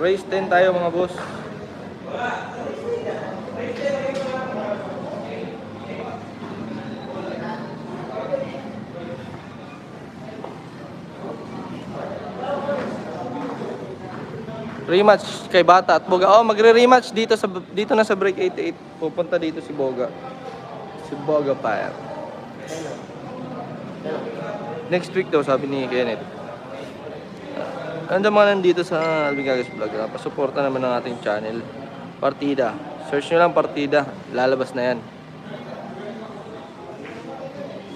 Race 10 tayo mga boss. Rematch kay Bata at Boga. Oh, magre-rematch dito na sa Break 88. Pupunta dito si Boga. Si Boga Fire. Next week daw, sabi ni Kenneth. Anda mga nandito sa Alvin Gagas Vlog. Pasuporta naman ng ating channel. Partida. Search nyo lang Partida. Lalabas na yan.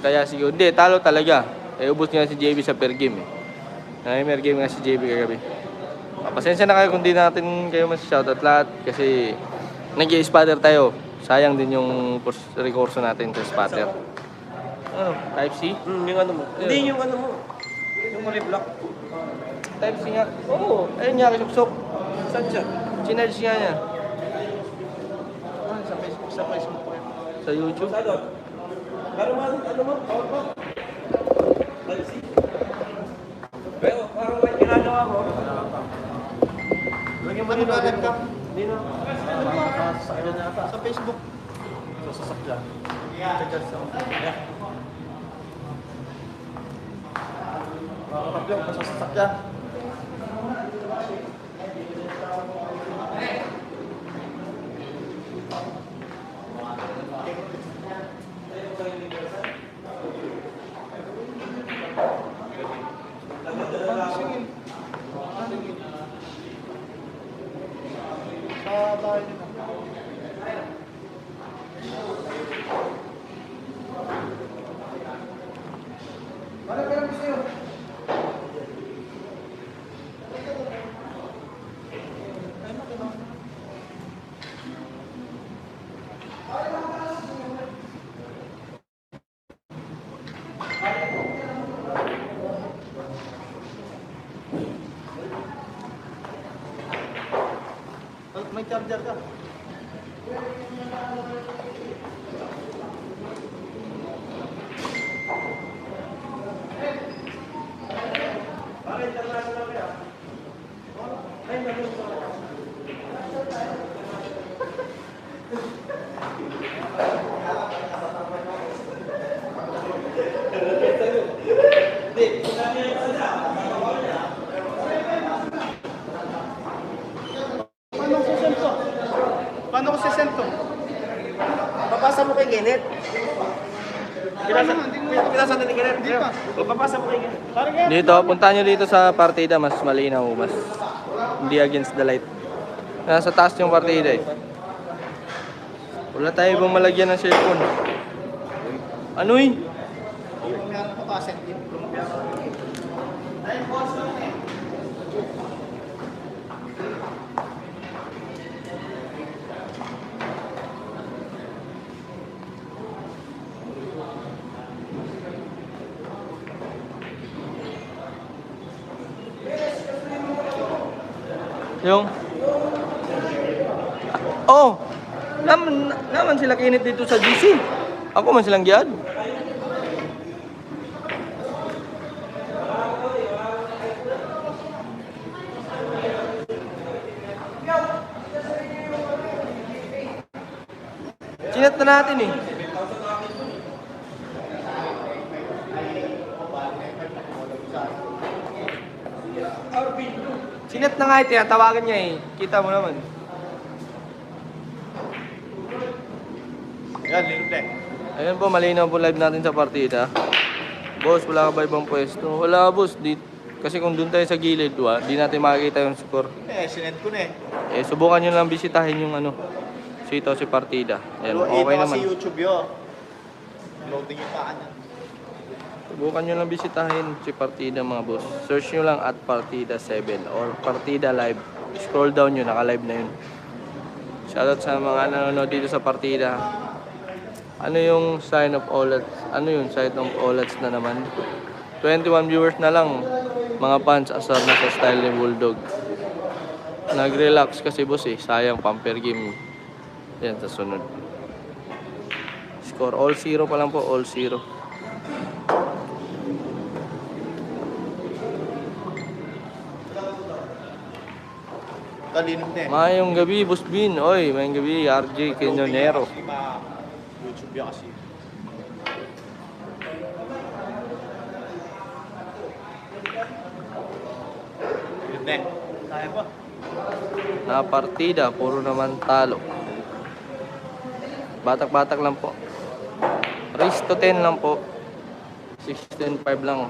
Kaya siguro, hindi, talo talaga. Ubus nga si JB sa per game per game nga si JB kagabi. Pasensya na kayo kung di natin kayo mas-shoutout lahat kasi nag-i-spatter tayo. Sayang din yung recurso natin sa spatter. Ano? Type-C? Yung ano mo. Hindi yung ano mo. Yung money-block. Type-C nga. Oo. Ayun niya, kisuksok. Saan siya? Chinarge nga niya. Sa Facebook. Sa Facebook po yun. Sa YouTube. Sa doon. Pero ano mo? Power mo? Type-C. Pero parang may ginagawa mo. Lagyan mo rin na webcam. Hindi na. Sa Facebook. Sa sasakyan. Yeah. Makakapyong ka sa sasakyan. May charger ka. Paano ko sisend to? Papasa mo kay Kenneth. Pinasa na ni Kenneth. Hindi pa. Papasa mo kay Kenneth. Dito, punta nyo dito sa partida. Mas malinaw. Mas hindi against the light. Nasa taas yung partida eh. Wala tayo ibang malagyan ng cellphone. Ano eh? Meron ko pa send din. Yung oh, naman sila kinit dito sa GC. Ako man silang giyad. Sinat na natin eh. Sinat na nga ito, tawagan niya eh. Kita mo naman. Yan, libre. Ayun po, malinaw po live natin sa partida. Boss, wala ka ba ibang pwesto? Wala boss, kasi kung doon tayo sa gilid, di natin makikita yung score. Sinend ko na Subukan nyo lang bisitahin yung sito si partida. Ayan, okay naman. Kasi YouTube yun. Loading yung paan yan. Subukan nyo lang bisitahin si partida mga boss. Search nyo lang at partida 7 or partida live. Scroll down nyo, naka-live na yun. Shoutout sa mga nanonood dito sa partida. Ano yung sign of OLEDs? Ano yung sign of OLEDs na naman? 21 viewers na lang. Mga fans, asar na sa style ni Bulldog. Nag-relax kasi boss eh. Sayang, pamper game. Yan, sa sunod. Score, all 0 pa lang po. All 0. Talino din. Mayong gabi, Boss Bin. Oy, mayong gabi, RJ Quinonero. Kasi ma YouTube yan kasi. Yun din. Kaya ba? Na partida, puro naman talo. Batak-batak lang po. Race to 10 lang po. 16-5 lang.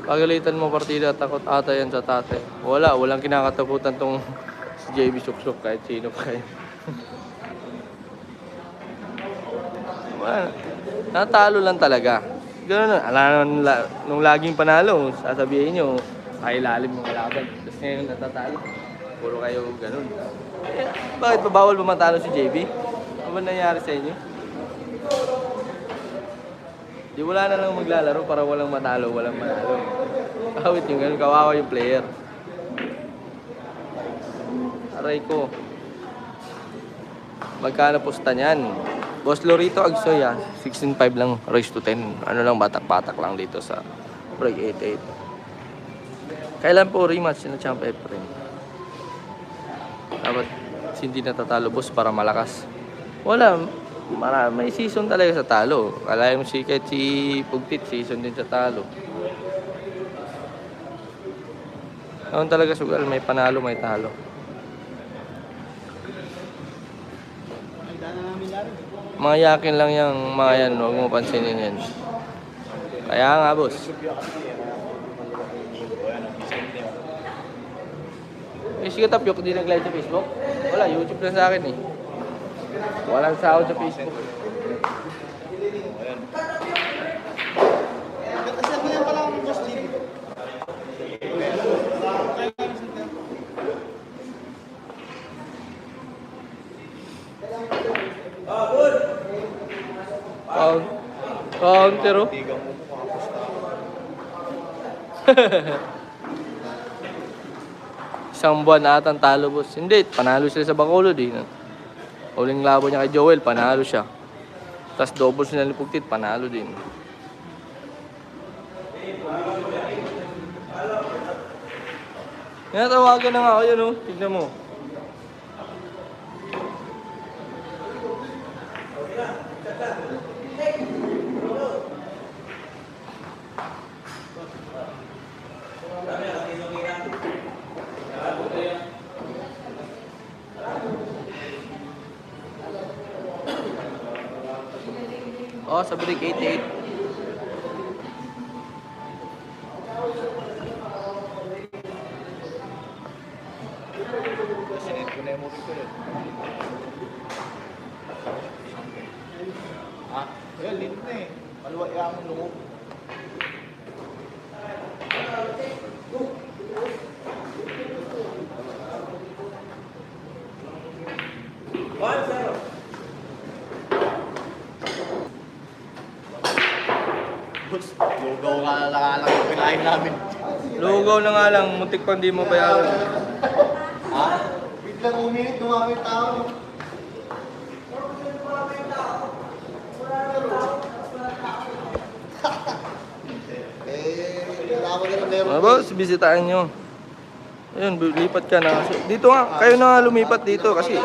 Pagalitan mo partida, takot ata yan sa tate. Walang kinakatakutan tong si JB Suksok kahit sino pa kayo. Wala. Natalo lang talaga. Ganun na. Nung laging panalo, sasabihin nyo, ay lalim yung kalaban. Tapos ngayon natatalo. Puro kayo ganun. Eh, bakit pa bawal ba matalo si JB? Ano ba nangyari sa inyo? Di wala na lang maglalaro para walang matalo, walang manalo. Awit yung ganun, kawawa yung player. Aray ko. Magkano pusta niyan? Boss Lorito Agsoy 16-5 lang, race to 10. Ano lang, batak-batak lang dito sa Break 88. Kailan po rematch na Champ Efren? Dapat hindi natatalo boss para malakas. Wala, may season talaga sa talo. Kala mo si Pugtit, season din sa talo. Noon talaga sugal, may panalo, may talo. Mga yakin lang yung mga yan, huwag mo pansinin yan. Kaya nga boss. Eh, sige Tapyok, di nag-live sa Facebook? Wala, YouTube lang sa akin eh. Walang sahod sa Facebook. Kasi mo yan pala ang boss din. Counter oh. Tigang mo po kapusta. Isang buwan na atang talo boss. Hindi, panalo sila sa Bacolod eh. Uling labo niya kay Joel, panalo siya. Tapos double sila ni Pugtit, panalo din. Natawagan na nga ako yun oh. Tignan mo. Oh, sa Break 88. Sinet ko na yung movie ko yun. Ha? Ayun, lino na eh. Maluwa yung among lungog. Lugaw ka lang yung kinain namin. Lugaw na nga lang, muntik pang di mo bayaran. Ha? Biglang uminit, dumami tao. Kailangan ka ng meron. Mga boss, bisitahin nyo. Ayun, lipat ka na. Dito nga, kayo na nga lumipat dito kasi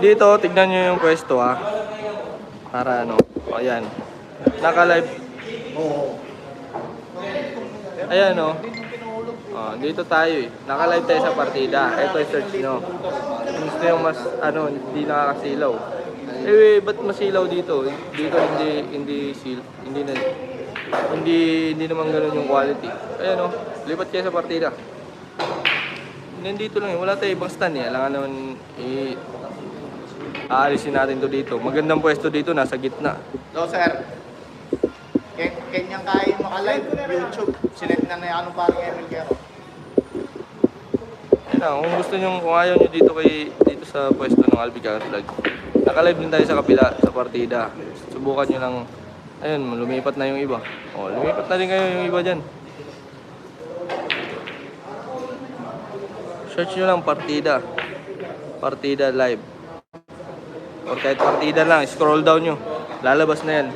dito, tignan nyo yung pwesto ha. Para ano, ayan. Naka-live. Oo. Ayan o. Oh, dito tayo eh. Naka-live tayo sa partida. Ito yung search nyo. Kung gusto yung mas, ano, hindi nakakasilaw. Eh, ba't masilaw dito? Dito hindi naman ganun yung quality. Ayan o, lipat kayo sa partida. Nandito lang eh, wala tayo ibang stand eh. Alangan naman aalisin natin to dito. Magandang pwesto dito, nasa gitna. So, sir. Kanyang kaya maka-live YouTube. Sinet na yung anong parang Emil Guerrero. Ayan na, kung gusto nyo, kung ayaw nyo dito sa pwesto ng Albicar Vlog, naka-live din tayo sa kapila, sa partida. Subukan nyo lang, ayun, lumipat na yung iba. O, lumipat na rin kayo yung iba dyan. Search nyo lang partida. Partida live. Or kahit partida lang, scroll down nyo. Lalabas na yan.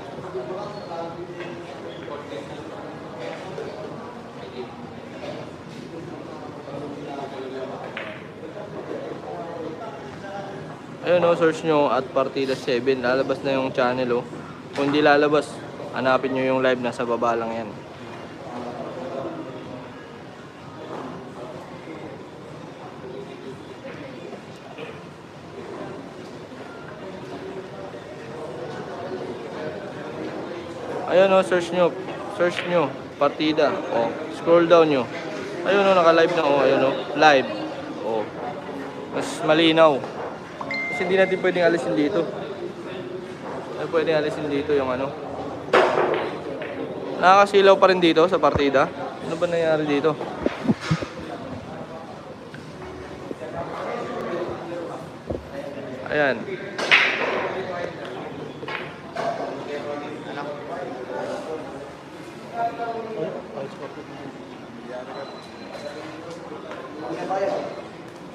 Ayun o, search nyo at Partida 7. Lalabas na yung channel o. Kung hindi lalabas, hanapin nyo yung live, nasa baba lang yan. Ayun o, search nyo, Partida. O, scroll down nyo. Ayun o, naka-live na o. Ayun o, live. O, mas malinaw. Kasi hindi natin pwedeng alisin dito. Ay, pwedeng alisin dito yung ano. Nakakasilaw pa rin dito sa partida. Ano ba nangyari dito? Ayan.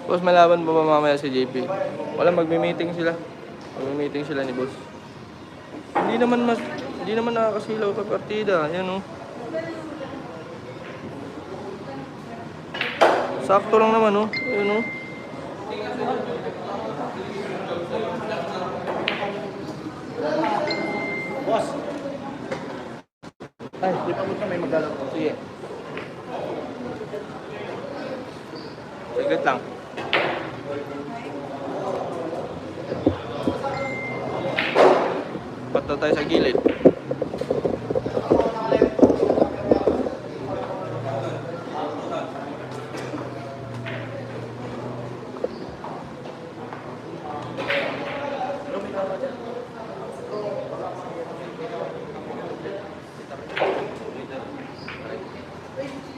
Boss, malaban pa ba mamaya si JP? Wala, magme-meeting sila. Magme-meeting sila ni boss. Hindi naman nakakasilaw ka partida. Ayan oh. Sakto lang naman oh. Ayan oh. Boss, Ay, di pa mo may magdalaw. sige. Saglit lang. Pato tayo sa gilid.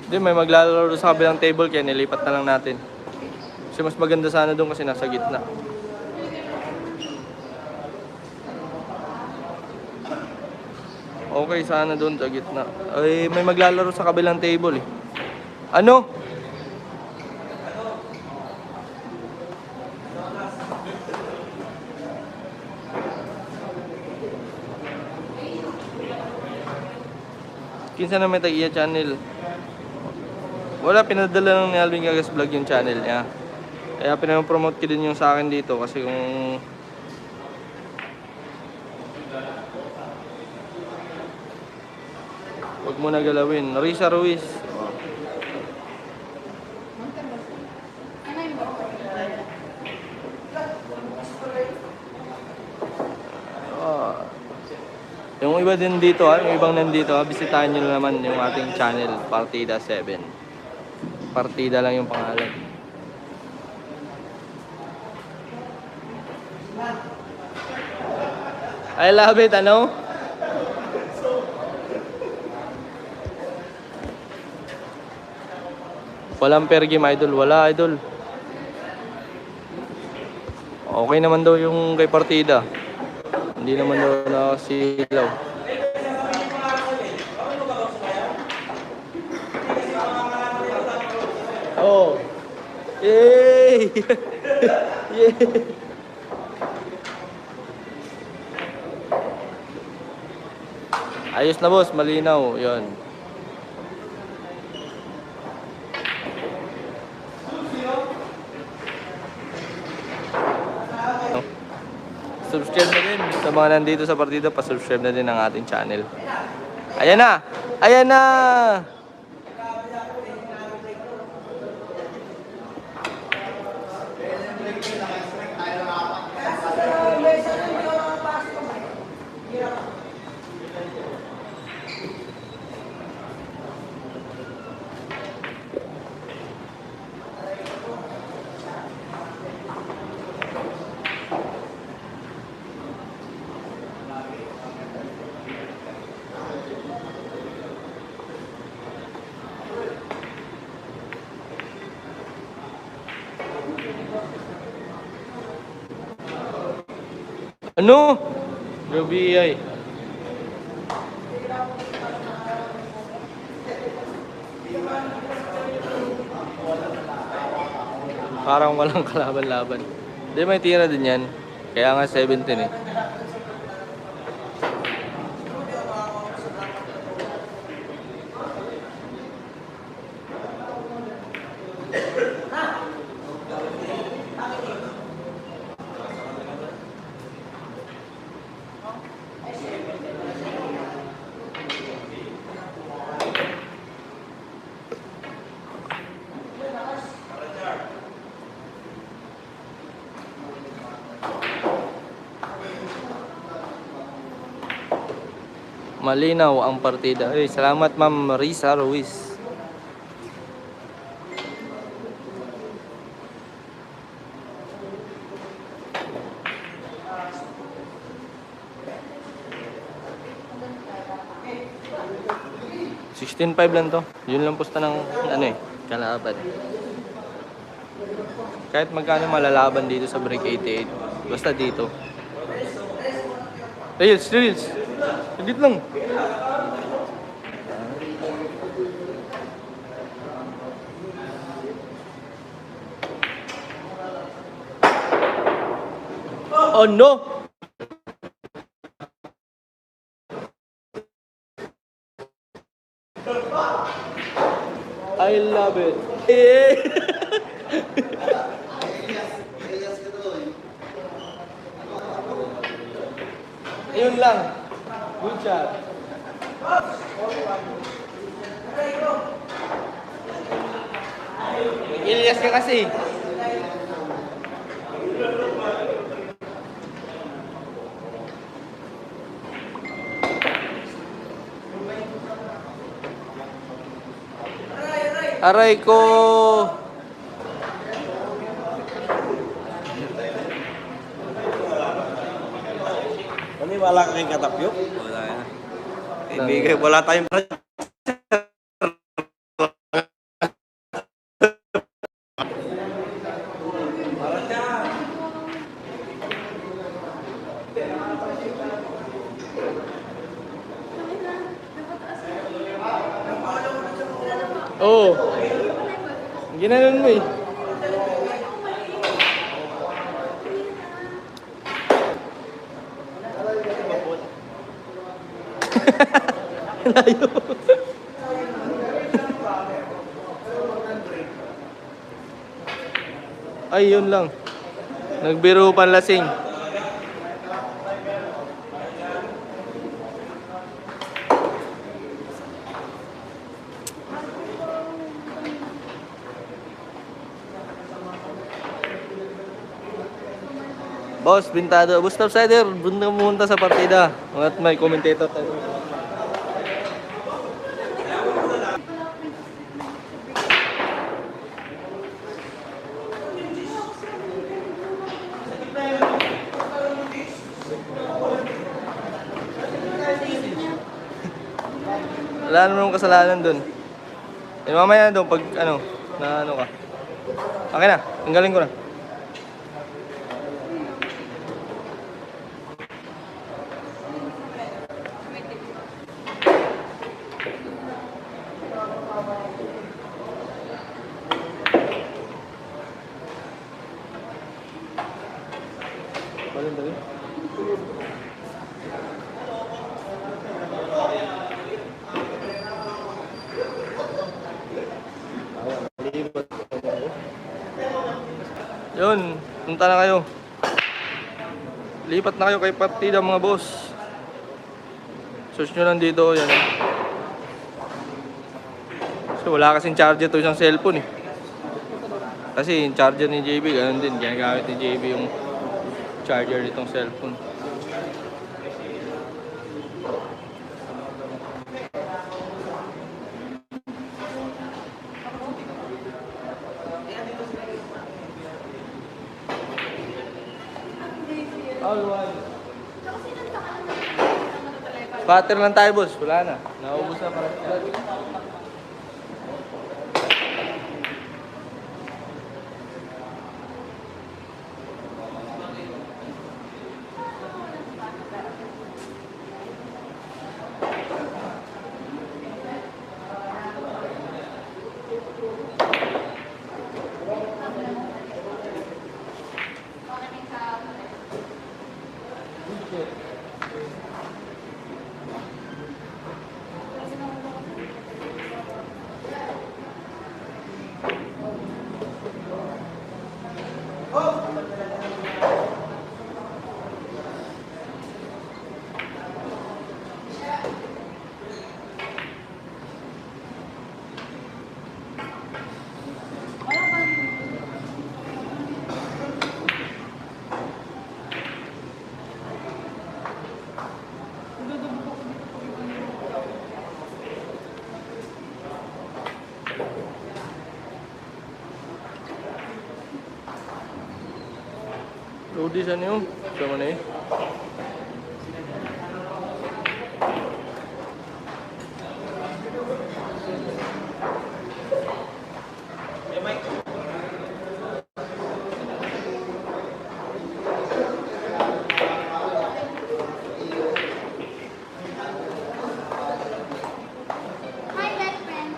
Hindi, may maglalaro sa kabilang table kaya nilipat na lang natin. Kasi mas maganda sana doon kasi nasa gitna. Okay, sana doon sa gitna. Ay, may maglalaro sa kabilang table eh. Ano? Kinsa na may tag-iya channel. Wala, pinadala lang ni Alvin Gagas Vlog yung channel niya. Kaya pinapromote ko din yung sa akin dito kasi kung wag mo na galawin. Risa Ruiz. Yung iba din dito yung ibang nandito bisitahin nyo naman yung ating channel, Partida 7. Partida lang yung pangalan. I love it, ano? Walang per game, idol. Wala, idol. Okay naman daw yung kay Partida. Hindi naman daw nakasilaw. Oh. Yay! Yay! Ayos na boss, malinaw. 'Yon. Subscribe na din sa mga nandito sa partida, pa-subscribe na din ang ating channel. Ayan na! Ayan na! Ano? Gabi ay. Parang walang kalaban-laban. Hindi, may tira din yan. Kaya nga 17 eh. malinaw ang partida. Ay, salamat Ma'am Risa Ruiz. $16.5 lang to. Yun lang pusta ng ano eh, kalaban. Kahit magkano malalaban dito sa break 88. Basta dito. Reels, reels. Saglit lang. Oh no! I love it. Yun lang. Good shot. Ilyas ka kasi. Aray ko. Wala ka kayong katapyok? Wala yan. Ibigay, wala tayong Oo. Ginanon mo eh. Layo. Ay, yun lang. Nagbiro panlasing. Boss, bintado. Boss Topsider, bunda pumunta sa partida. At may commentator tayo. Wala naman kasalanan dun. Eh, mamaya doon pag ano, na ano ka. Okay na, tanggalin ko na. Balon dali. Yun, punta na kayo. Lipat na kayo kay partida mga boss. Search nyo lang dito, yan. So wala kasing charger to isang cellphone eh. Kasi yung charger ni JB, ganun din. Ginagamit ni JB yung charger nitong cellphone. Butter lang tayo boss, wala na. Naubos na para. Lodi sa niyo. Sama na eh. Hi, best friend.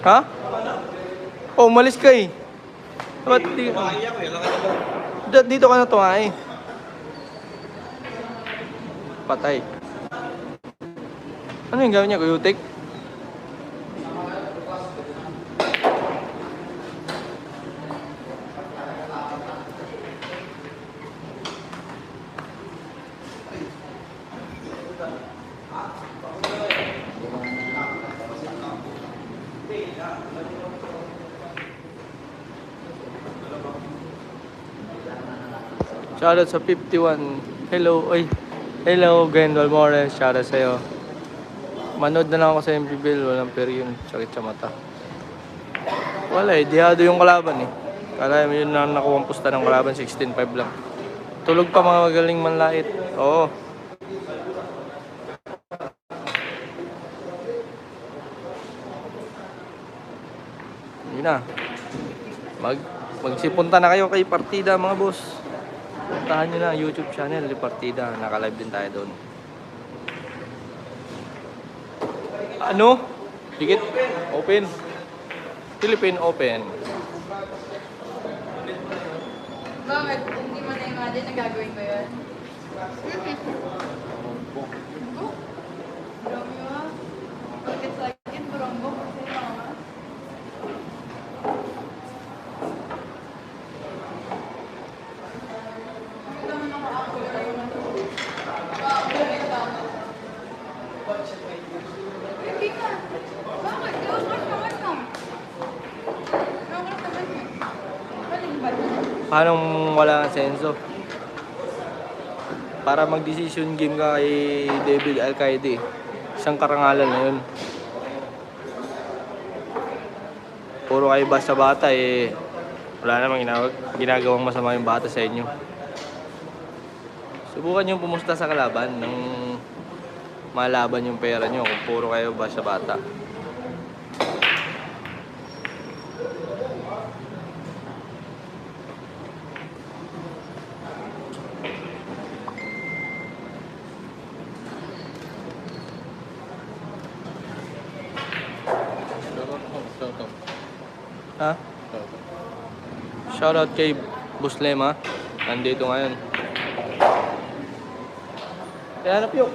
Ha? Oh, umalis ka eh. Ba't di... Kumain ako eh. Lakad ako. Dito ka na tumae. Patay. Ano yung gawin niya? Kuyutik? Shoutout sa 51. Hello, oy. Hello, Gwendol Morales. Shoutout sa'yo. Manood na lang ako sa MP Bill. Walang period. Sakit sa mata. Wala eh. Dihado yung kalaban eh. Kala mo yun na nakuha ang pusta ng kalaban. 16-5 lang. Tulog pa mga magaling manlait. Oo. Yun na. Magsipunta na kayo kay Partida mga boss. Puntahan nyo na YouTube channel ni Partida. Naka-live din tayo doon. Ano? Dikit? Open. Philippine Open. Bakit? Hindi mo na-imagine na gagawin ko yun? Oh? Romeo? Bakit sa akin? Buronggo? Kasi mama? Hindi naman ako ako. Hindi ka. Bakit? Di ka. Paano wala kang senso? Para mag-decision game ka kay David Alcaide. Isang karangalan na yun. Puro kayo basta bata eh. Wala namang ginagawang masama yung bata sa inyo. Subukan yung pumusta sa kalaban nang malaban yung pera nyo kung puro kayo basta bata. Ha? Shoutout kay Buslema. Nandito ngayon. Kaya hanap yun.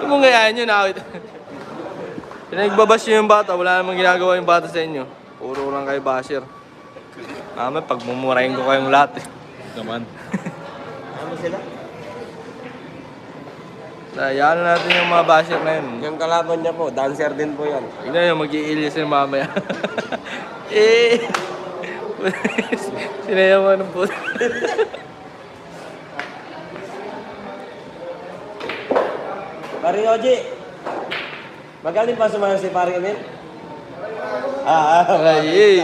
Huwag mong gayaan yun, awit. Pinagbabash nyo yung bata, wala namang ginagawa yung bata sa inyo. Puro lang kayo basher. Mamaya, pagmumurahin ko kayong lahat eh. Naman. Ano sila? Hayaan na natin yung mga basher na yun. Yung kalaban niya po, dancer din po yan. Tignan nyo, mag-i-ilis yung mamaya. Eh! Sinayaman ng puto. Paring Oji, magaling pa sumayaw si Paring Emil? Ay, eh.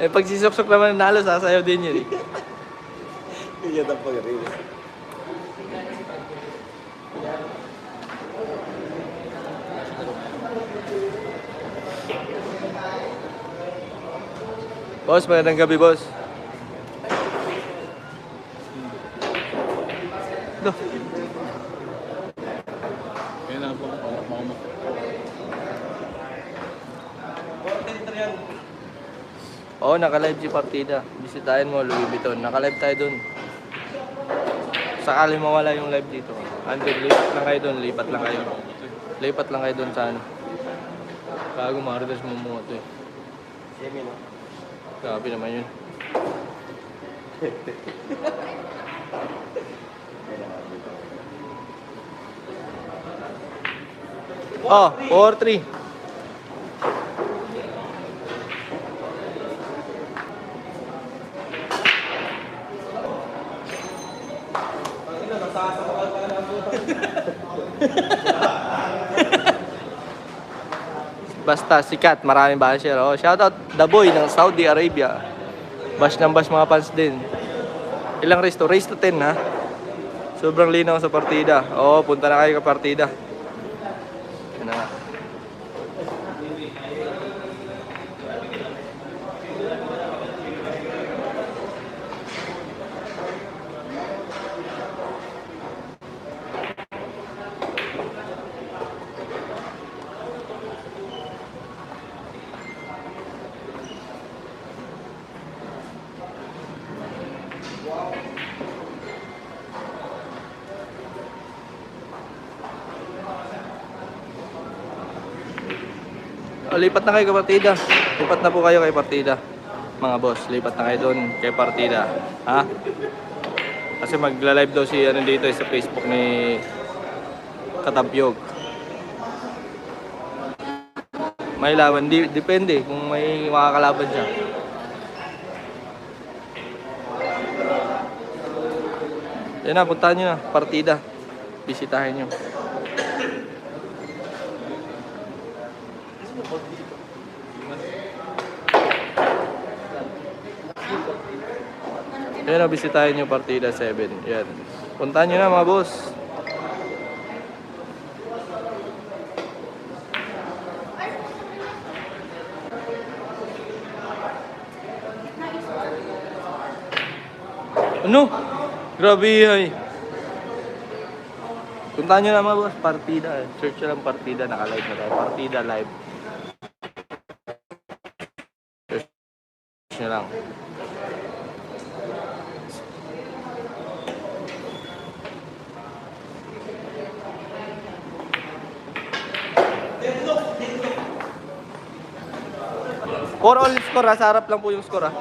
Eh, pag sisuksok naman nalo, sasayaw din yun eh. Iya na po rin. Boss, magandang gabi, boss. No. Kaya na po, makamak. Oo, naka-live si Partida. Bisitahin mo, Louis Vuitton. Naka-live tayo dun. Sakali mawala yung live dito. Andun, lipat lang kayo dun. Lipat lang kayo. Lipat lang kayo dun saan. Bago marites mo mo ito eh. Semi, no? Grabe naman yun. Oh, 4-3. Basta sikat, maraming basher. Oh, shoutout The Boy ng Saudi Arabia. Bash ng bash mga fans din. Ilang race to? Race to 10 ha. Sobrang linaw sa partida. Oo, punta na kayo ka partida. Yan na nga. Oh, lipat na kayo kay partida. Lipat na po kayo kay partida. Mga boss, lipat na kayo doon kay partida. Ha? Kasi magla-live daw si ano dito sa Facebook ni Katapyog. May laban, depende kung may makakalaban siya. Yan na, puntahan nyo na, partida. Bisitahin nyo. Yan na, bisitahin nyo partida 7. Yan. Puntahan nyo na mga boss. Ano? Grabe ay. Puntahan nyo na mga boss, partida. Search nyo lang partida, naka-live na tayo. Partida live. Search nyo lang. For all score ha, sa harap lang po yung score ha.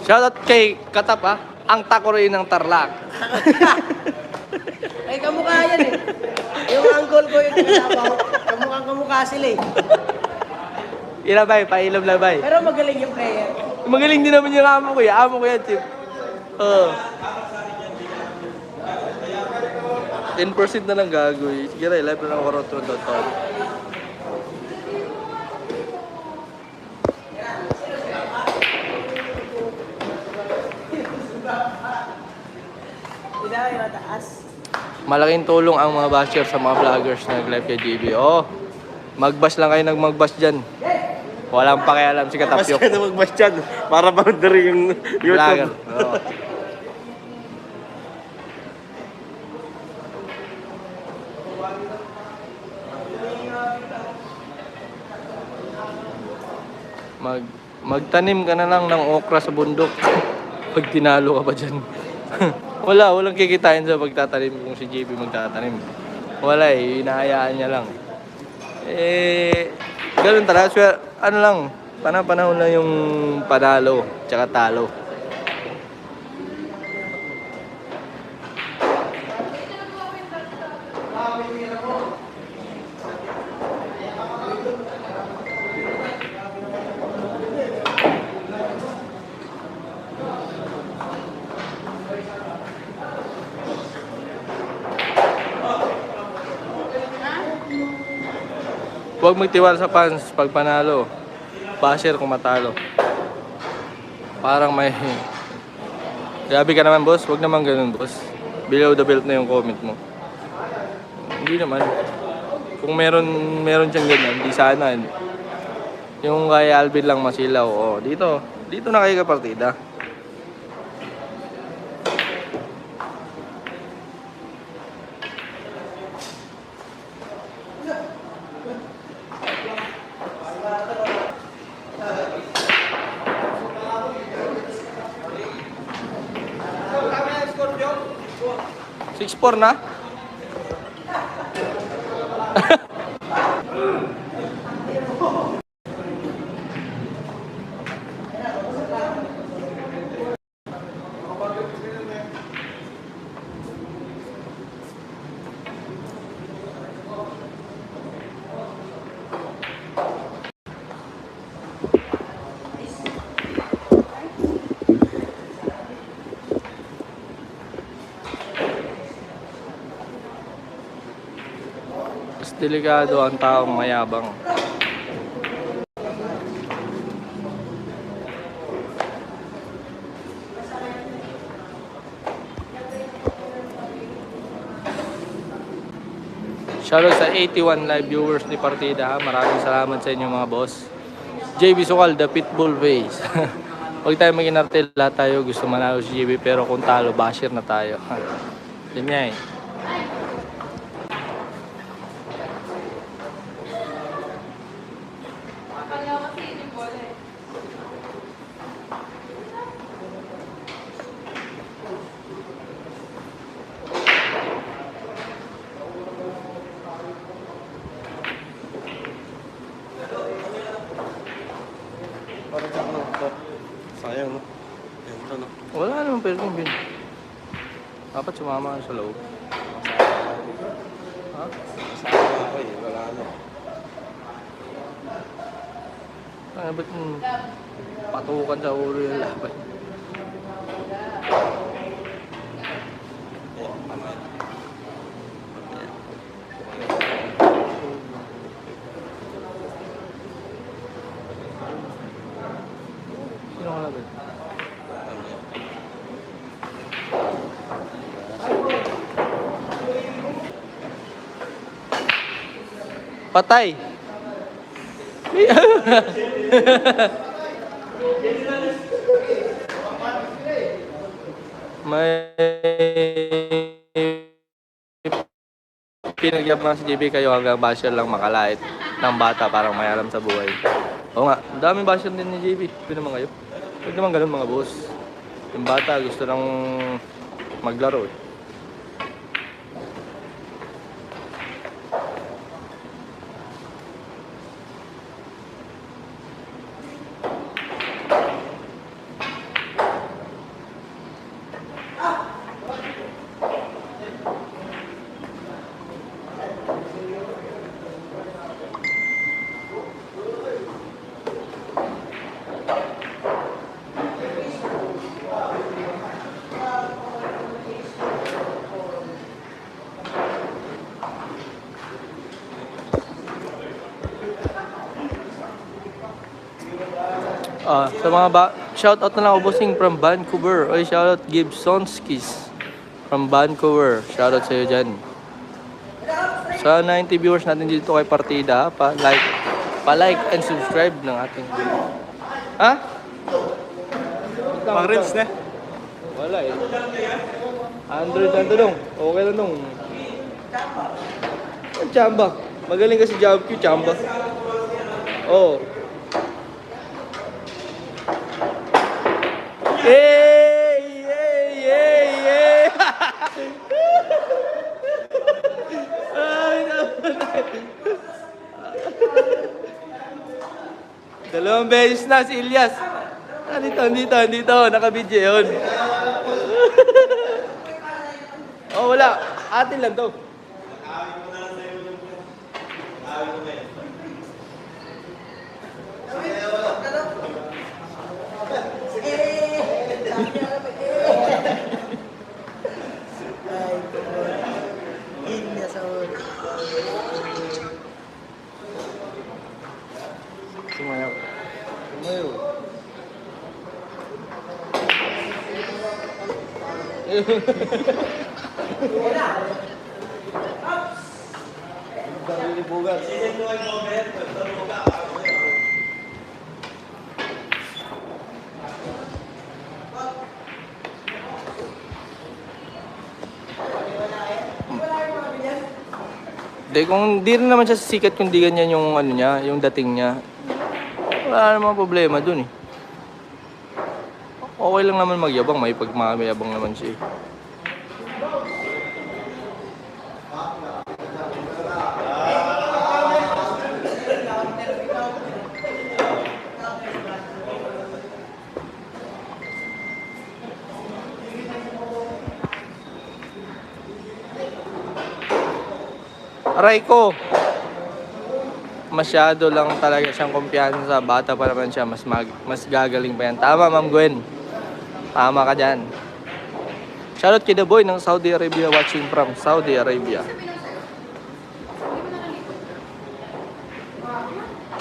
Shoutout kay Katap ha, ang takore ng Tarlac. Ay, kamukha yan eh. Yung uncle ko yung tinatawa ko. Kamukha sila eh. Ilabay, pailom labay. Pero magaling yung player. Magaling din naman yung amo ko yan. Amo ko yan, Chip. Oo. 10% na lang gagoy. Sige rin, live na lang ako rotron.com. Hindi na yung mataas. Malaking tulong ang mga basher sa mga vloggers na nag-live kay JB. Oh, mag-bash lang kayo mag-bash dyan. Walang pakialam si Mas Katapyok. ka na mag-bash dyan. Para boundary yung Vlogger. YouTube. Oo. Magtanim ka na lang ng okra sa bundok. Pag tinalo ka pa dyan. Walang kikitain sa pagtatanim kung si JB magtatanim. Wala eh, hinahayaan niya lang. Eh, ganun talaga. Ano lang, panahon lang yung panalo, tsaka talo. Huwag magtiwala sa fans pag panalo. Basher kung matalo. Parang may... Grabe ka naman, boss. Huwag naman ganun, boss. Below the belt na yung comment mo. Hindi naman. Kung meron siyang ganyan, di sana. Yung kay Alvin lang masilaw. Oh, dito na kayo kapartida. Tama yung score, Joe. 6-4 na? Mas delikado ang taong mayabang. Shoutout sa 81 live viewers ni Partida. Maraming salamat sa inyo mga boss. JB Sukal, the Pitbull Face. Huwag tayo mag-inarte, lahat tayo gusto manalo si JB, pero kung talo, basher na tayo. Yan nga eh. Akala ko kasi yun yung bola eh. Parang sa ano, to. Sayang, no? Yan, to, no? Wala naman pero kung bin. Dapat sumama ka sa loob. Ha? Sayang ako eh, wala ano. Ano ba't patukan sa ulo yung laban? Eh, tama yan. Sino ka laban? Tama yan. Patay! May pinagyaman si JB kayo hanggang basher lang makalait ng bata parang may alam sa buhay. Oo nga, ang daming basher din ni JB. Hindi naman kayo. Huwag naman ganun mga boss. Yung bata gusto nang maglaro eh. Sa mga shoutout na lang ako bossing from Vancouver. Oy, shoutout Gibsonskis from Vancouver. Shoutout sa iyo dyan. Sa 90 viewers natin dito kay Partida, pa-like and subscribe ng ating video. Ha? Pang-reels na. Wala eh. 100 lang to dong. Okay lang dong. Ang Chamba. Magaling kasi job Q, Chamba. Oh. Yay! Yay! Yay! Yay! Ay, dalawang beses na si Ilyas. Andito. Nakabidyo yun. Oh, wala. Atin lang to. Dalilibugan. Di, kung di rin naman siya sikat kung di ganyan yung ano niya, yung dating niya. Wala namang problema dun eh. Okay lang naman magyabang, may pagmamayabang naman siya eh. Aray ko! Masyado lang talaga siyang kumpiyansa. Bata pa naman siya, mas gagaling pa yan. Tama, Ma'am Gwen. Tama ka dyan. Shoutout kay The Boy ng Saudi Arabia, watching from Saudi Arabia. Sabi nung sa'yo,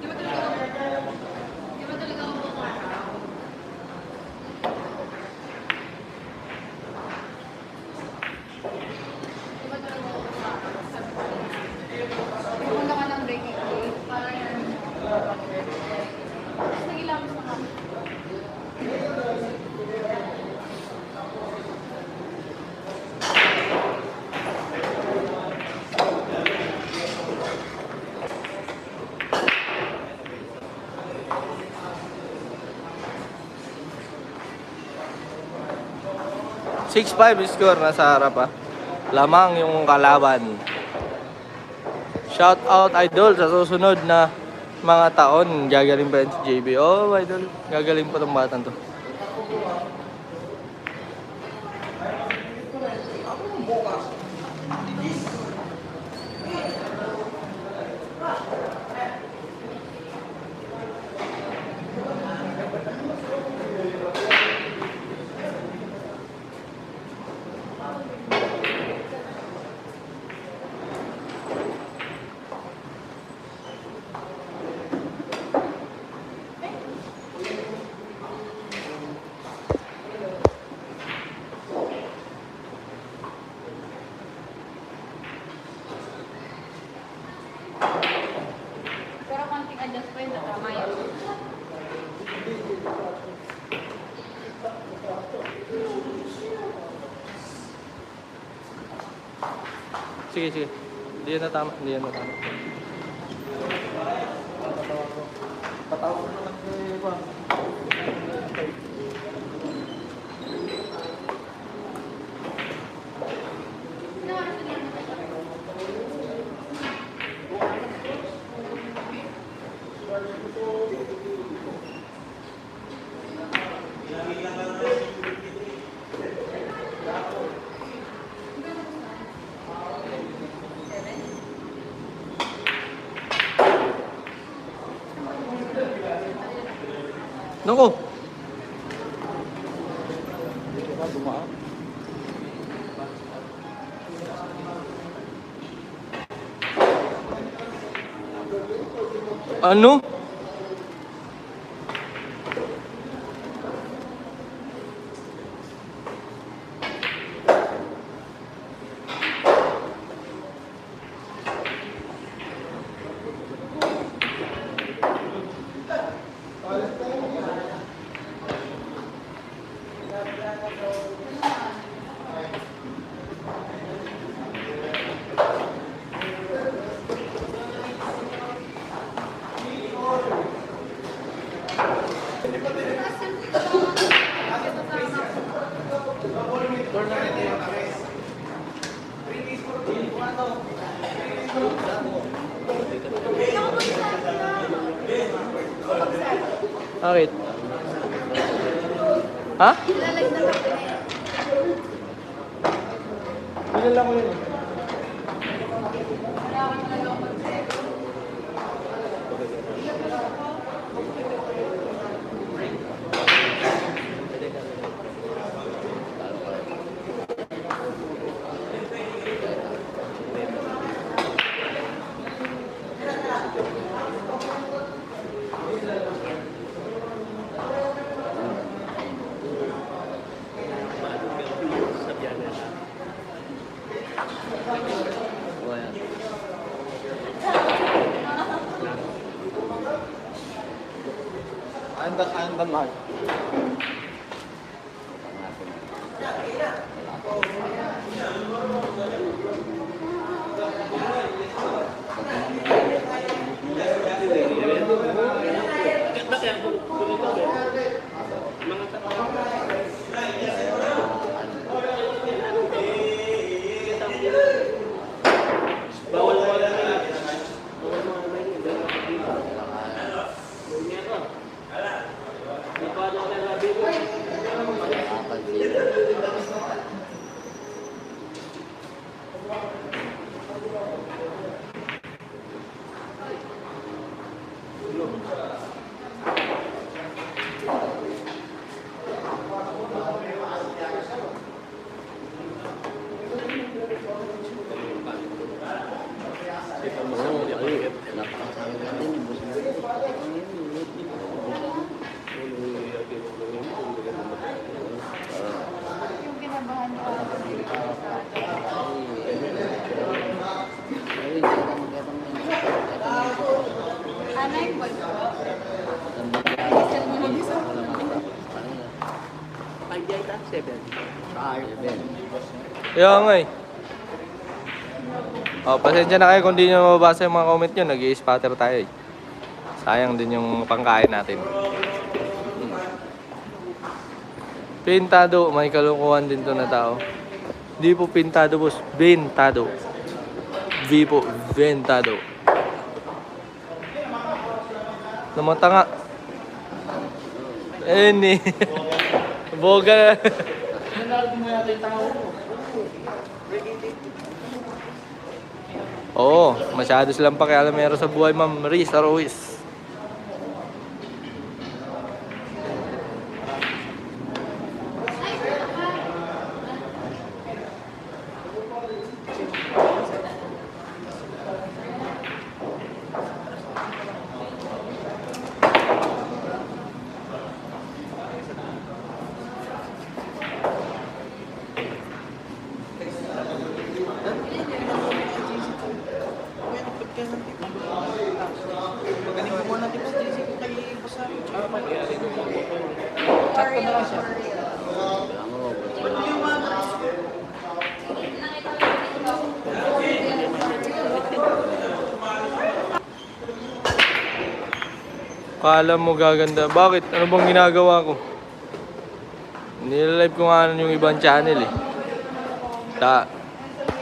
di ba nakalipot? Di ba talaga ako bumaraw? Di ba talaga ako bumaraw? Sabi ko kanina. Pumunta ka ng breaking point. Parang yan. Tapos nagilamos na kami. 6-5 score, nasa harap ah. Lamang yung kalaban. Shout out idol sa susunod na mga taon. Gagaling pa yan si JB. Oh idol, gagaling pa tong batang to. Pero konting adjust pa yun, tama yun. Sige, sige. Hindi yan natama. Hindi yan natama. Patawag ko lang kay iba. Nako. Ano? Bakit? Ha? Lalagyan na lang kami. Bilan lang ko yun. Wala ka talaga ako mag-save. O, yan. Andan lang. Napakasama natin. Yung kinabahan niya. Anay, boy. Isal mo mag-isa. Kaya nga eh. Oh, pasensya na kayo kung di nyo mababasa yung mga comment nyo. Nag-i-spatter tayo eh. Sayang din yung pangkain natin. Pintado. May kalukuhan din to na tao. Di po pintado, boss. Bentado. V po. Ventado. Namata nga. Eh, ni. Boga. Oo, masyado silang pakialamero sa buhay, Ma'am Risa Ruiz. Magaling mo muna natin sa JC ko kay Basa. Kala mo gaganda. Bakit? Ano bang ginagawa ko? Nilalive ko nga yung ibang channel eh.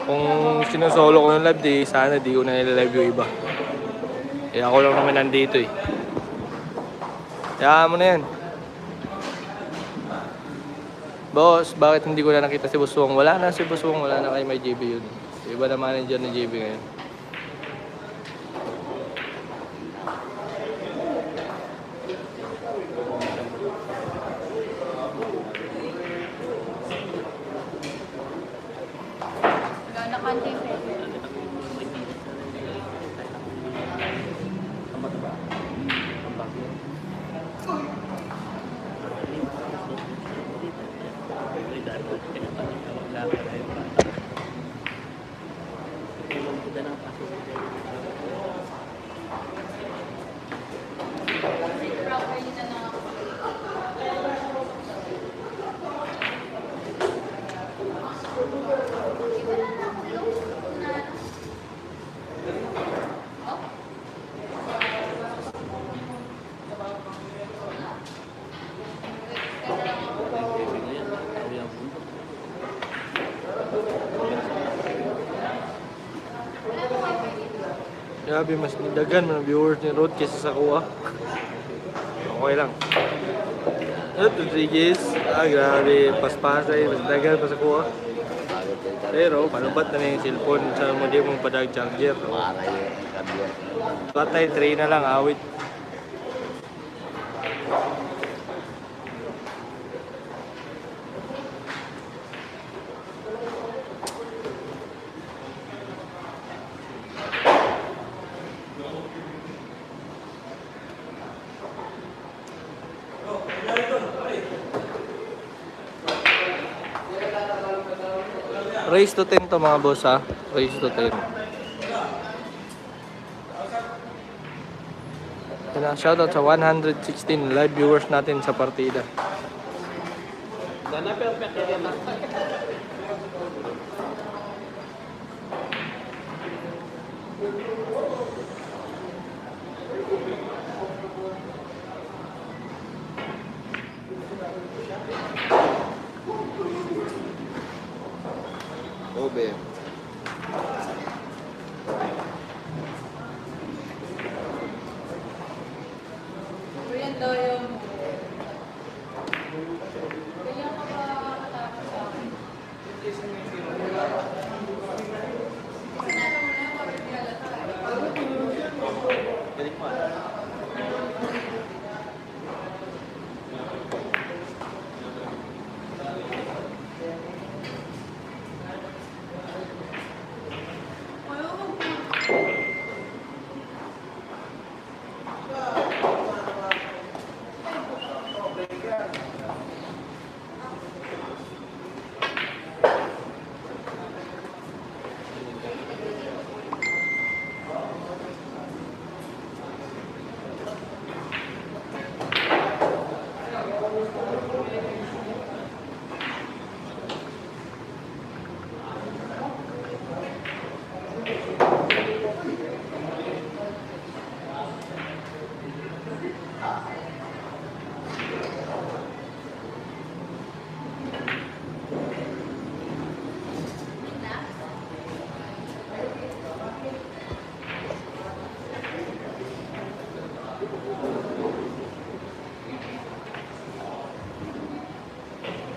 Kung sinusolo ko yung live, di sana di ko na nilalive yung iba. Eh ako lang naman nandito eh. Kaya mo na yan. Boss, bakit hindi ko na nakita si Buswong? Wala na si Buswong, wala na kay may JB yun. Iba na manager ni JB ngayon. Gana kanti, Fede. Properly na lang ako. Grabe, mas nidagan man ang viewers ni Rod kaysa sa kuha. Okay lang. Rodriguez, grabe, paspasay, mas dagan pa sa kuha. Pero, panubat na yung cellphone sa muli mong padag charger. Patay, 3 na lang, awit. Race to 10 to mga boss ha. Race to 10. Shoutout sa 116 live viewers natin sa partida. Sana perfect yan. Obe. Yan daw yung... Kaya ka ba matapos sa akin? Sinalo mo na yung pag-reveal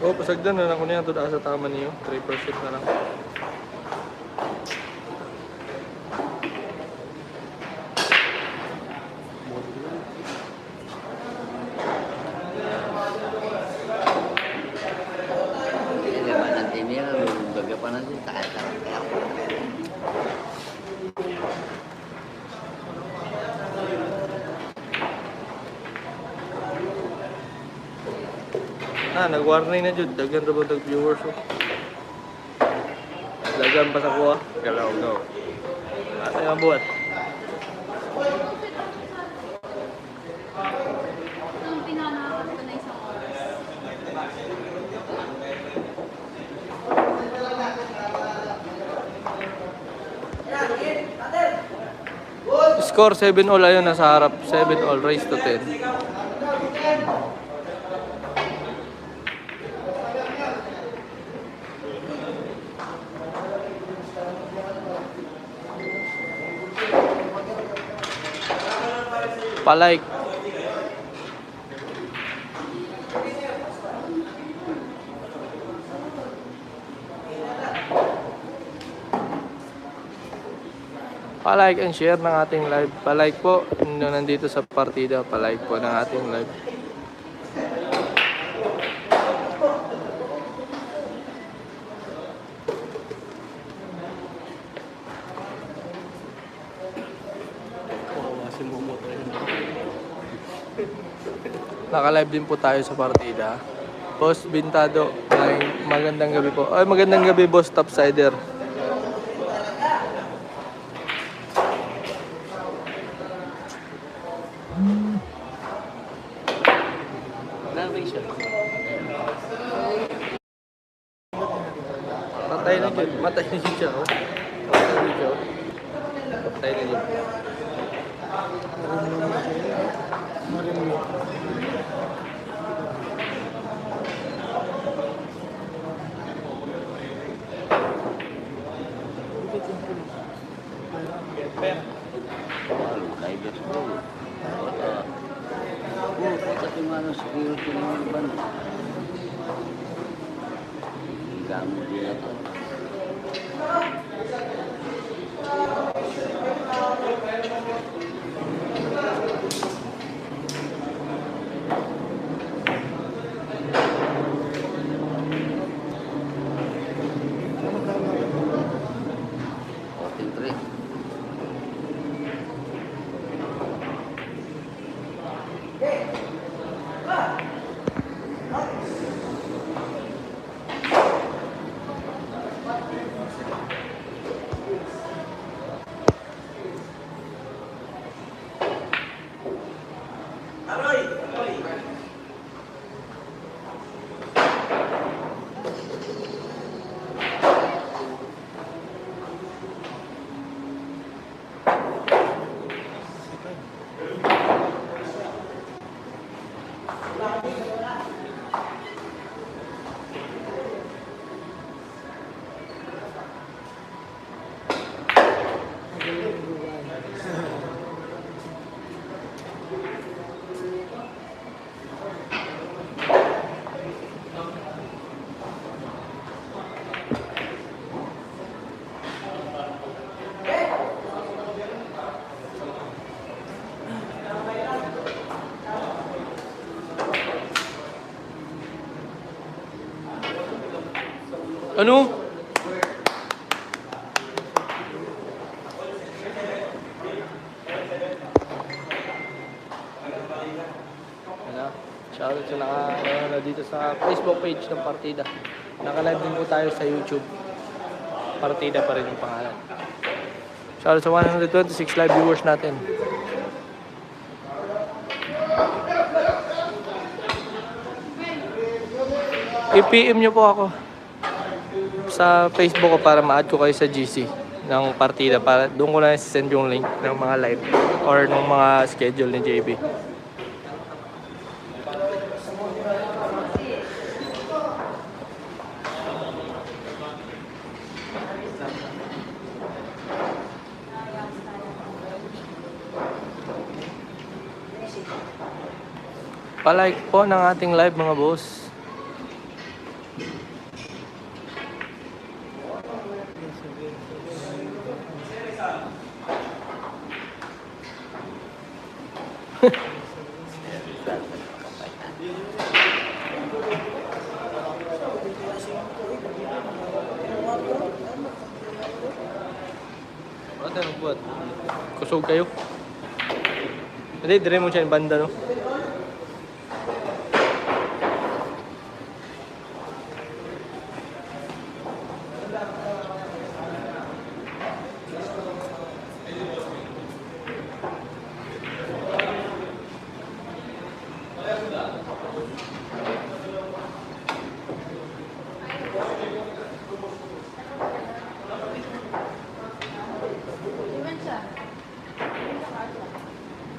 Oh, pasagdan na ako niya. Tuda sa tama niyo. 3% na lang. Nanti niya, bagaimana sih? Tak. Nag-warning na jud. Daghan ra ba tag viewers oh. Daghan pa sa kuha. Galaw go. Asa ang buhat? Nung pinanakat ko na isang oras. Score 7 all ayun nasa harap. 7 all race to 10. Palike. Palike and share ng ating live. Palike po nandito sa partida. Palike po ng ating live. Naka-live din po tayo sa partida. Boss Bintado, magandang gabi po. Ay, magandang gabi, Boss Topsider. Patay na dyan. Matay na dyan siya, oh. Patay na dyan. Patay na dyan. Tapi mana security naman ba? Gamo dia to. Ano? Ano? Shoutout sa naka dito sa Facebook page ng Partida. Naka-live din po tayo sa YouTube. Partida pa rin yung pangalan. Shoutout sa 126 live viewers natin. I-PM nyo po ako sa Facebook ko para ma-add ko kayo sa GC ng Partida para doon ko na send yung link ng mga live or ng mga schedule ni JB. Pa-like po ng ating live mga boss. Ano tayo buat? Kusog kayo? Hindi, dire mo siya yung banda, no? Iwan siya.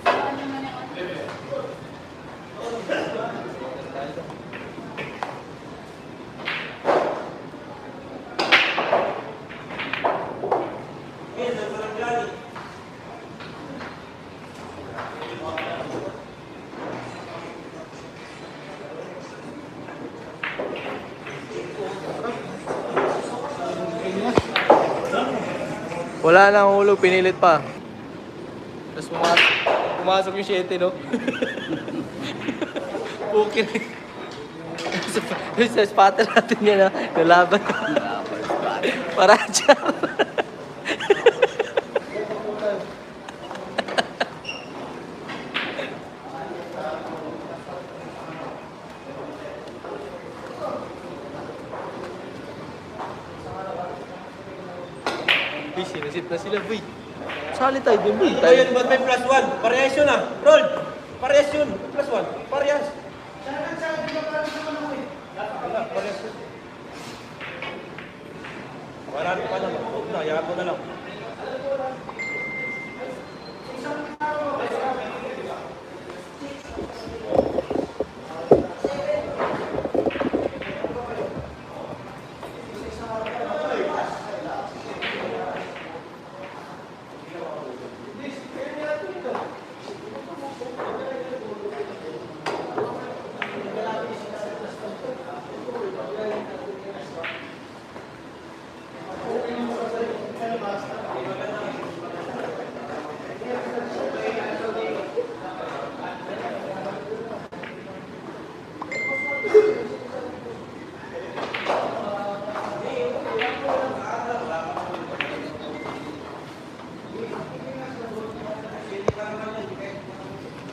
Saan naman yung Wala na ang hulog, pinilit pa. Tapos pumasok yung 7, no? Okay na. Sa spotter natin yan, ha? Nalaban. Para dyan. Uy, sinasit na sila, boy. Sali tayo din, boy. Ito yun, ba't may plus 1? Parehas yun ah. Roll! Parehas yun. Plus 1. Parehas. Wala, parehas yun. Marami pa naman. Huwag na, hayaan mo na lang.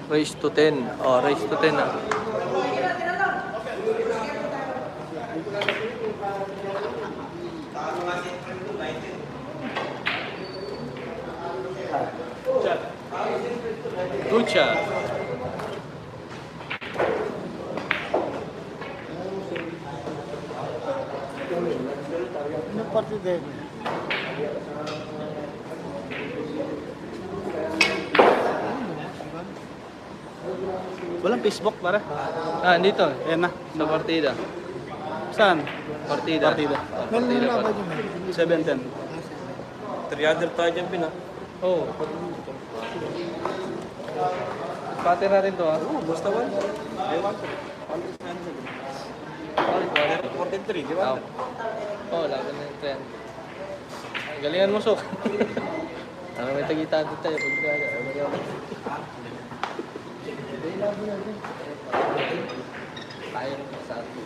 Race to 10. Oh, race to 10, ah. Good shot. Ano partida yun? Walang Facebook, para. Ah, dito. Ayan na. Sa partida. Saan? Partida. Partida. Oh, partida pa. 7-10. 300 tayo dyan, Pin ah. Oh. Pati na rin to, ah. Oo, basta 1. Ay, 1. 43, di ba? Oh, laban na yung trend. Ang galingan mo, Sok. Ano, may tagita dito tayo. Tayo naman sa atin.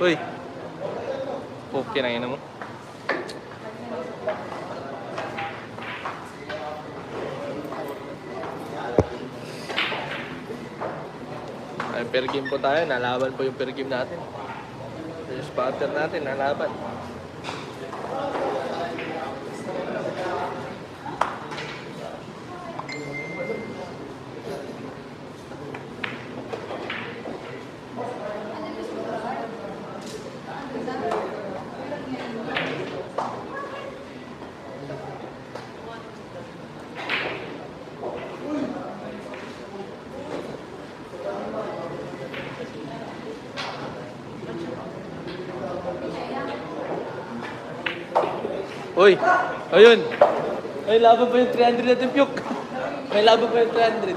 Uy. Okay na yun mo. Ay, per game po tayo. Nalaban po yung per game natin. Yung spotter natin, nalaban. Uy, ayun. May laban pa yung 300 natin, Pyuk. May laban pa yung 300.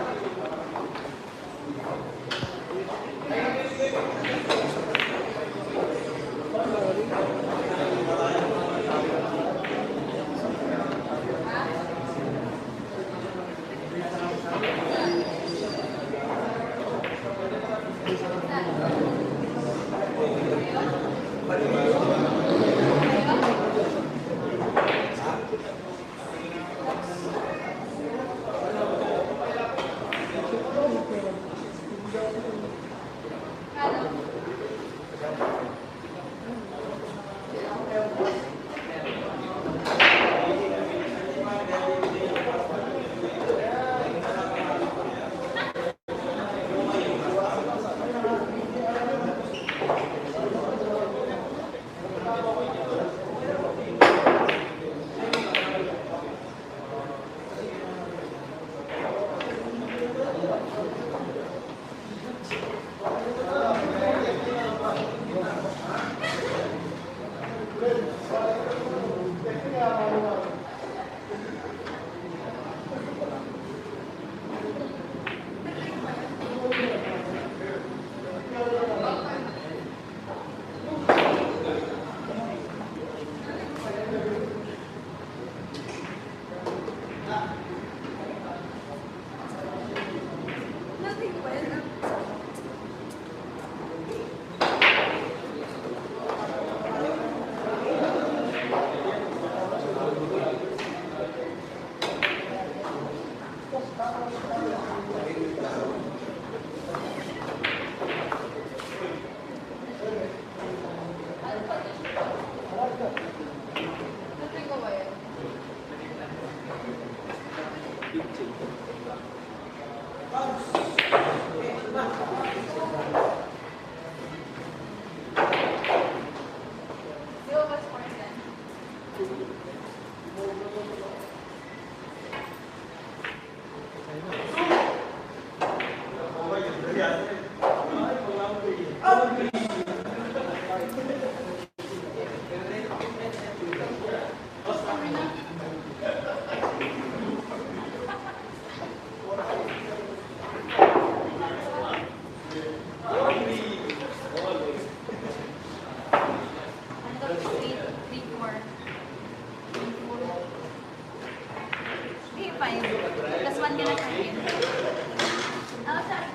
Plus one ka na sa akin. Ako sa akin.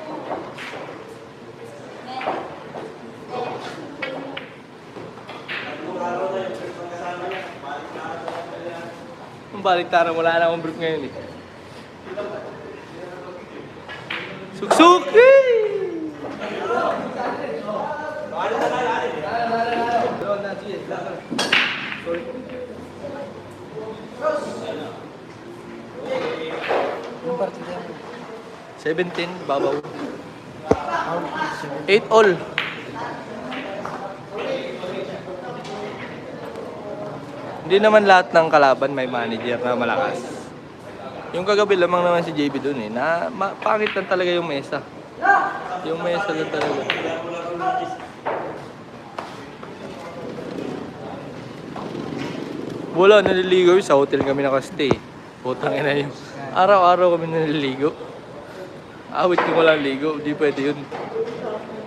Ang baliktaran, wala na akong brief ngayon eh. Suksuki! Yung partida mo. 17, babaw. 8 all. Hindi naman lahat ng kalaban may manager na malakas. Yung kagabi lamang naman si JB dun eh. Pangit lang talaga yung mesa. Yung mesa lang talaga. Wala, naliligaw yun. Sa hotel kami nakastay. Putang ina yun. Araw-araw kami naliligo. Awit ko walang ligo. Di pwede yun.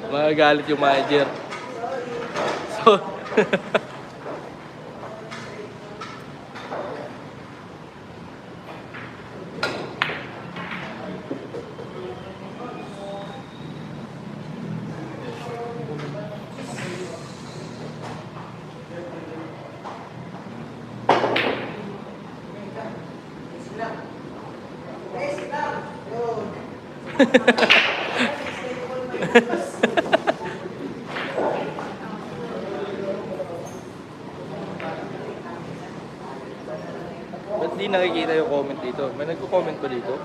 Magagalit yung manager. So, Ba't di nakikita yung comment dito? May nagko-comment ba dito?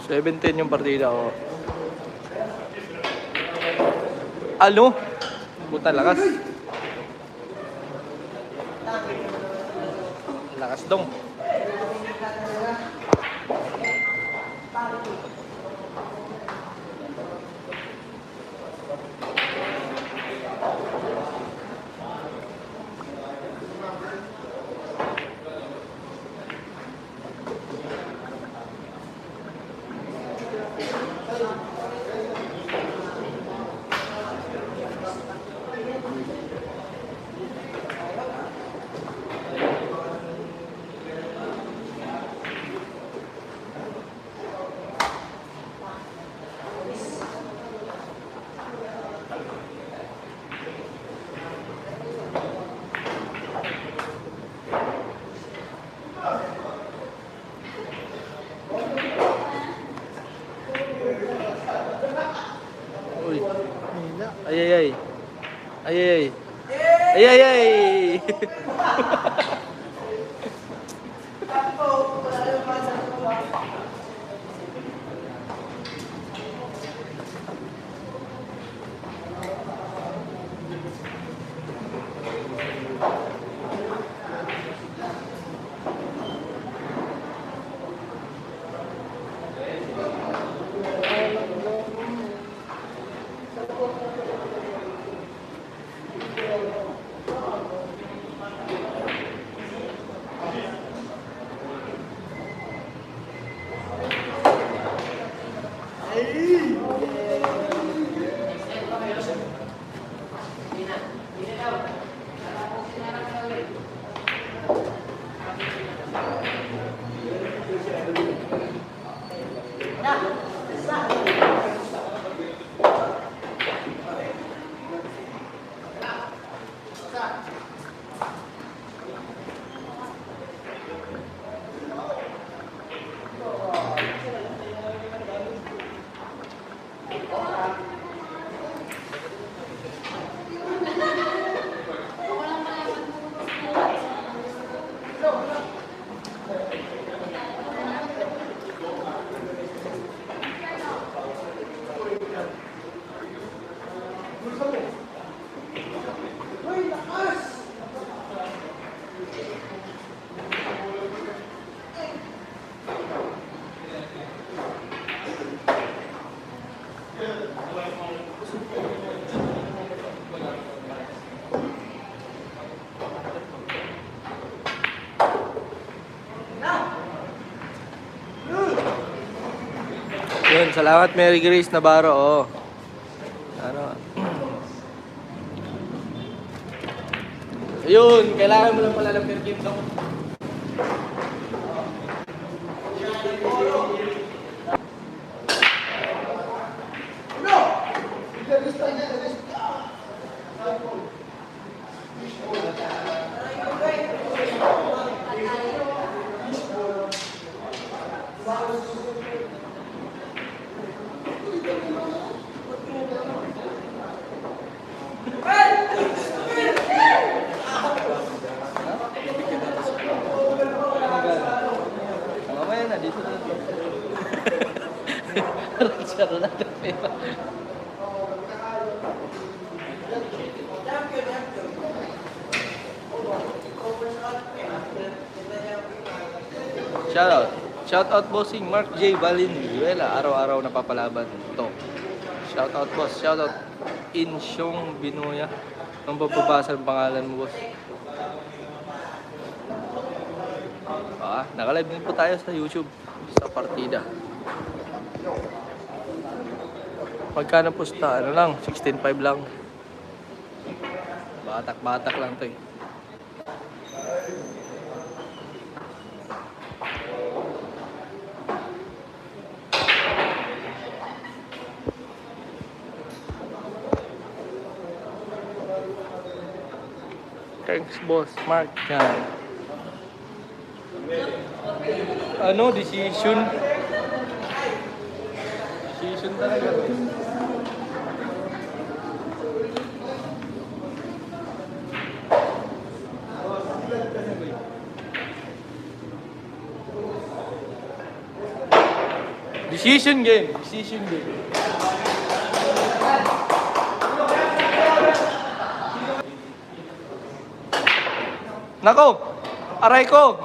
$7-10 yung partida ko. Ano? Buta lakas. Lakas dong. Uy. Ay ay ay. Ay ay ay. Ay ay ay. Yun, salamat Mary Grace Navarro. Oh. Ano? Ayun, kailangan mo lang pala ng perkim daw. Mamaya na, dito na. Saro na ito. Shoutout. Shoutout bossing Mark J. Valenzuela. Araw-araw napapalaban to. Shoutout boss. Shoutout Insyong Binuya. Ang bababasa ng pangalan mo boss. Naka-live din po tayo sa YouTube sa partida. Magkano pusta? Ano lang? 16.5 lang. Batak-batak lang to eh. Thanks, boss. Mark. Yan. Ano? Decision? Decision talaga. Decision game. Decision game. Nako! Aray ko!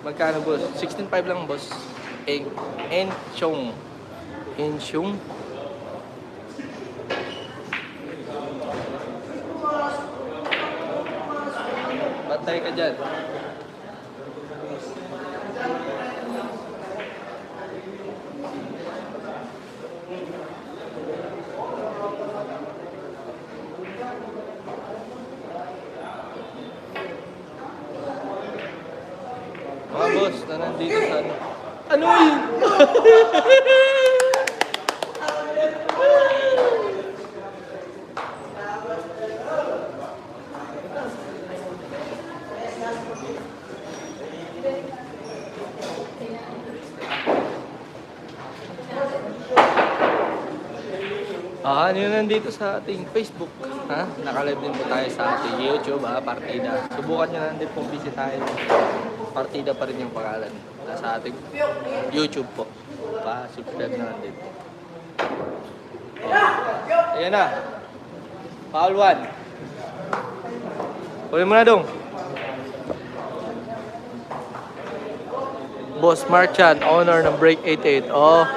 Magkano, boss? 16.5 lang, boss. Enchong. Enchong. Patay ka dyan. Mga boss na nandito sa ano. Ano yun? Ano yun nandito sa ating Facebook, ha? Nakalive din po tayo sa ating YouTube, Partida. Subukan nyo na din pong bisitahin. Partida pa rin yung pangalan. Nasa ating YouTube po. Pa-subscribe na lang din. Ayan na. Foul 1. Kunin mo na dong. Boss Marchan, owner ng Break 88. Oh.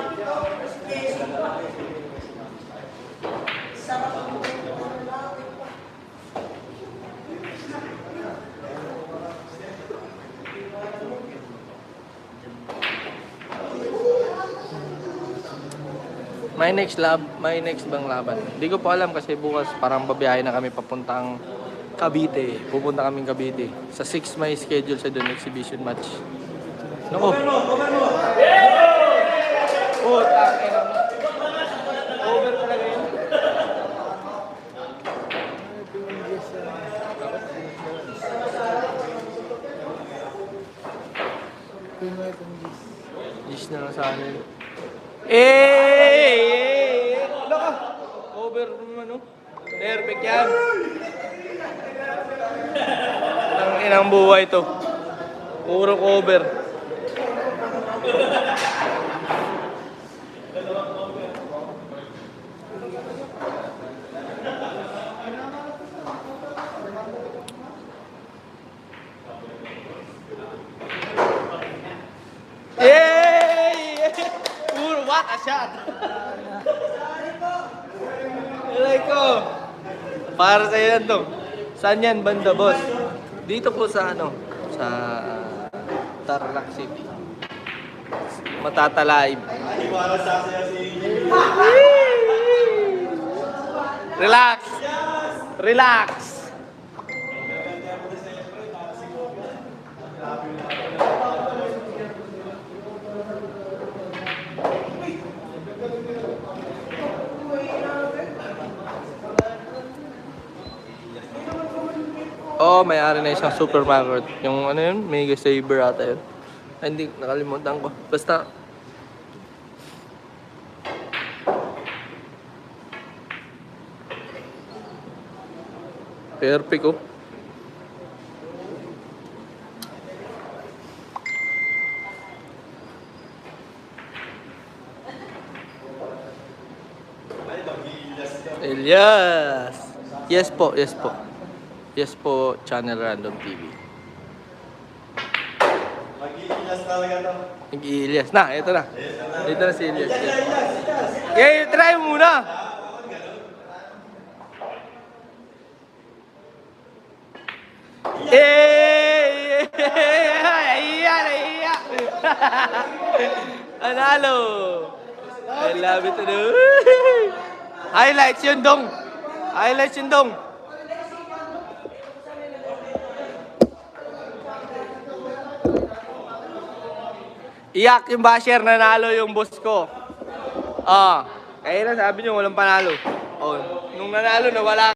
May next bang laban? Hindi ko pa alam kasi bukas parang babiyahe na kami papuntang Cavite. Pupunta kaming Cavite. Sa 6 may schedule sa doon exhibition match. Nako. Oh, tangina. Over talaga yun. Gis na lang sa akin. Ano ka? Over naman, no? Perfect yan. Ang inang buhay to. Puro cover. What a shot! Like ko. Para sa yan to. Saan yan banda, boss? Dito po sa ano? Sa Tarlac City. Matatalive. Relax! Relax! Oh, may-ari na isang supermarket. Yung ano yun, Mega Saver ata yun. Ay, hindi, nakalimutan ko. Basta, perfect oh. Elias! Yes po, yes po. Yes po, Channel Random TV. Mag-iilas talaga to. Nag-i-Elias na, ito na. Ito na si Elias. Okay, try mo muna. Iya. Analo. I love it. Highlights yun, Dong. Highlights yun, Dong. Iyak yung basher, nanalo yung boss ko. Kaya na sabi nyo, walang panalo. Nung nanalo, nawala